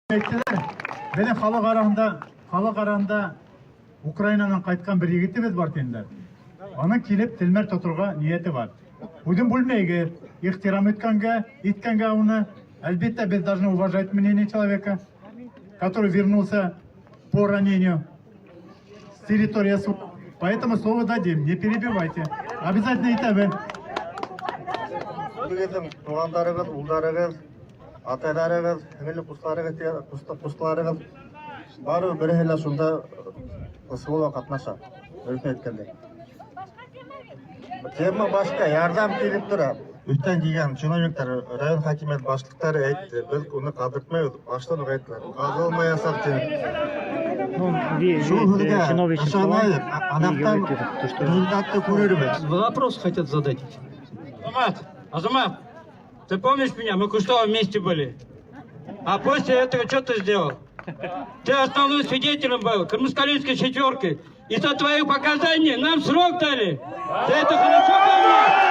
Benim халық арасында Украинадан қайтқан бір егітіміз бар тендер. Оның келіп тілмер тұтырға ниеті бар. Будем бөлмейге, ихтирам еткенге оны, әлбетте біз должны уважать мнение человека, который вернулся по ранению с территории суда. Поэтому слово дадим, не перебивайте. Обязательно итабен. Бүгін туғандарыңыз, ұлдарыңыз, атайларыңыз, әңгілі құстарыңыз, бары бір хелі сонда ұсылуға қатнаша, өрпе еткенде. Тема башқа, ярдам келіп тұра. Үттен келген чиновниктар, район хакимет башлықтары әйтті, біз оны қадыртмай, баштан ұғайттылар. Қазылмай асап Вопрос хотят задать. Азамат, ты помнишь меня? Мы Куштово вместе были. А после этого что ты сделал? Ты основным свидетелем был Крымскалинской четверки. И за твои показания нам срок дали. Ты это хорошо помнишь?